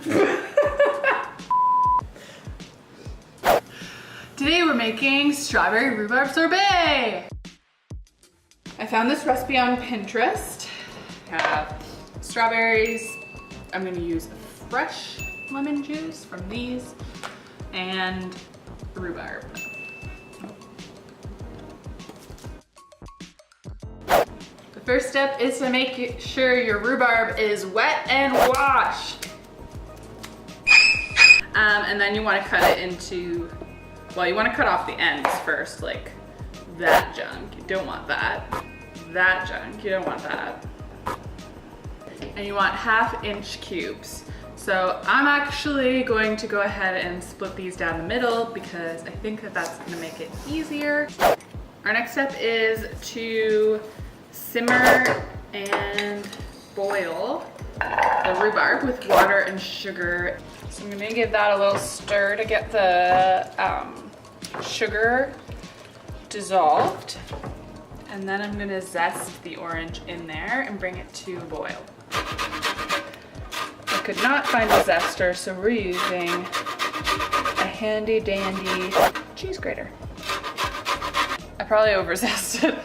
Today we're making strawberry rhubarb sorbet. I found this recipe on Pinterest. I have strawberries. I'm gonna use fresh lemon juice from these and rhubarb. The first step is to make sure your rhubarb is wet and washed. And then you want to cut it into, well, you want to cut off the ends first, like that junk. You don't want that. That junk, you don't want that. And you want 1/2 inch cubes. So I'm actually going to go ahead and split these down the middle because I think that that's gonna make it easier. Our next step is to simmer and boil the rhubarb with water and sugar. So I'm gonna give that a little stir to get the sugar dissolved. And then I'm gonna zest the orange in there and bring it to a boil. I could not find a zester, so we're using a handy dandy cheese grater. I probably over zested.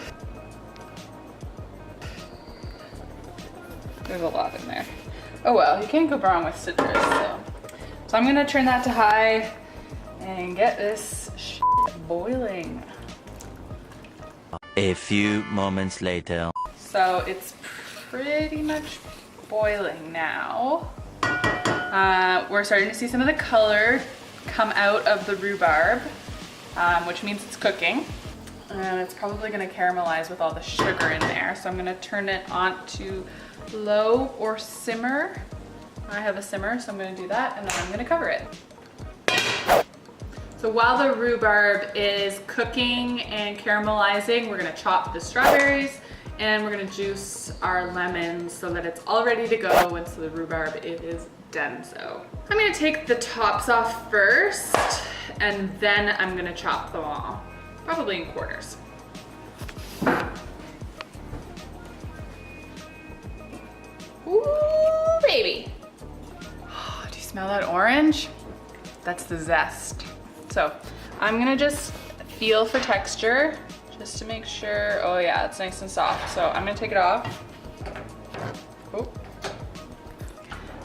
There's a lot in there. Oh well, you can't go wrong with citrus, so I'm gonna turn that to high and get this shit boiling. A few moments later. So it's pretty much boiling now. We're starting to see some of the color come out of the rhubarb, which means it's cooking. And it's probably gonna caramelize with all the sugar in there. So I'm gonna turn it on to low or simmer. I have a simmer, so I'm gonna do that, and then I'm gonna cover it. So while the rhubarb is cooking and caramelizing, we're gonna chop the strawberries and we're gonna juice our lemons so that it's all ready to go once the rhubarb is done. So I'm gonna take the tops off first, and then I'm gonna chop them all, probably in quarters. Ooh, baby. Oh, do you smell that orange? That's the zest. So I'm gonna just feel for texture just to make sure. Oh yeah, it's nice and soft. So I'm gonna take it off. Oh.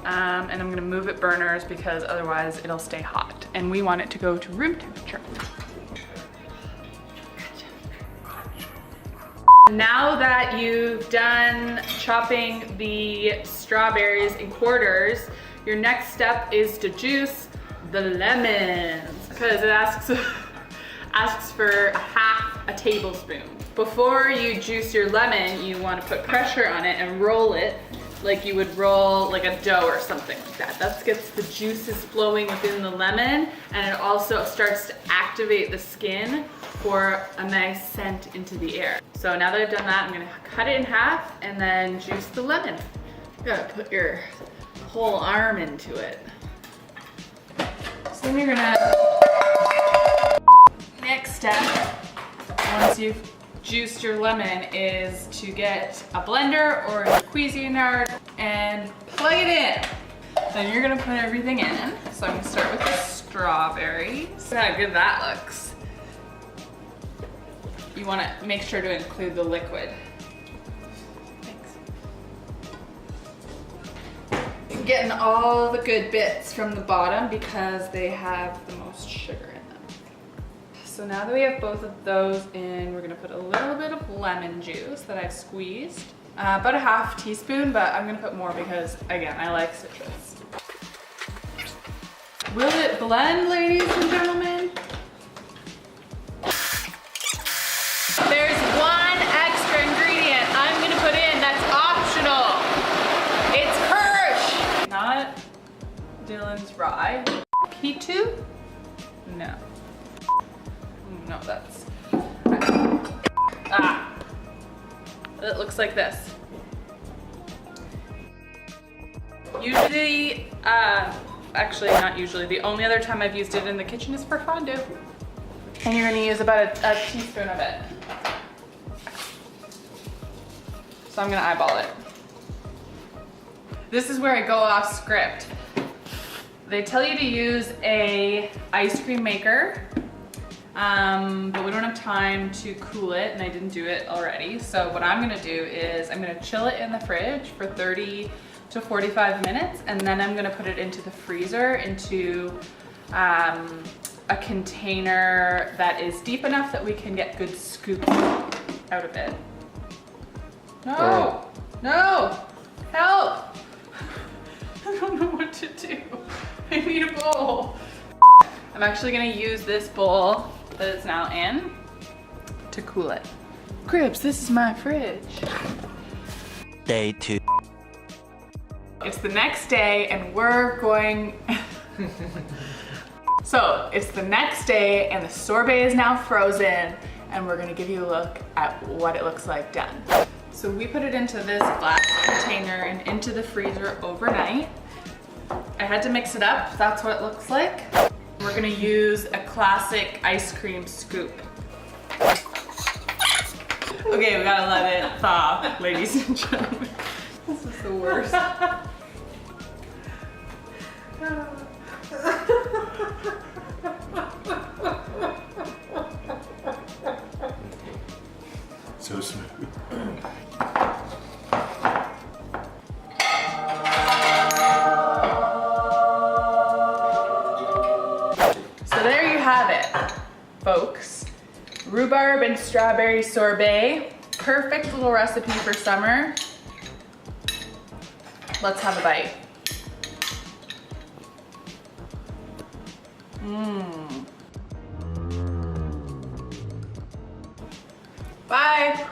And I'm gonna move it burners because otherwise it'll stay hot. And we want it to go to room temperature. Now that you've done chopping the strawberries in quarters, your next step is to juice the lemons because it asks for 1/2 tablespoon. Before you juice your lemon, you want to put pressure on it and roll it like you would roll like a dough or something like that. That gets the juices flowing within the lemon, and it also starts to activate the skin for a nice scent into the air. So now that I've done that, I'm gonna cut it in half and then juice the lemon. You gotta put your whole arm into it. So then you're gonna, next step, once you've juiced your lemon, is to get a blender or a Cuisinart and plug it in. Then you're gonna put everything in. So I'm gonna start with the strawberries. See how good that looks. You wanna make sure to include the liquid. Thanks. You're getting all the good bits from the bottom because they have the most sugar in them. So now that we have both of those in, we're gonna put a little bit of lemon juice that I've squeezed. About a 1/2 teaspoon, but I'm gonna put more because, again, I like citrus. Will it blend, ladies and gentlemen? There's one extra ingredient I'm gonna put in that's optional. It's Kirsch. Not Dylan's rye. P2? No. No, that's... Ah. It looks like this. Usually, actually not usually, the only other time I've used it in the kitchen is for fondue. And you're gonna use about a teaspoon of it. So I'm gonna eyeball it. This is where I go off script. They tell you to use a ice cream maker, but we don't have time to cool it, and I didn't do it already. So what I'm gonna do is I'm gonna chill it in the fridge for 30 to 45 minutes, and then I'm gonna put it into the freezer, into a container that is deep enough that we can get good scoops out of it. No, no, help. I don't know what to do. I need a bowl. I'm actually gonna use this bowl that it's now in to cool it. Cribs, this is my fridge. Day 2. It's the next day and we're going, so it's the next day and the sorbet is now frozen, and we're gonna give you a look at what it looks like done. So we put it into this glass container and into the freezer overnight. I had to mix it up, that's what it looks like. We're gonna use a classic ice cream scoop. Okay, we gotta let it thaw, ladies and gentlemen. This is the worst. So smooth. So there you have it, folks. Rhubarb and strawberry sorbet. Perfect little recipe for summer. Let's have a bite. Bye.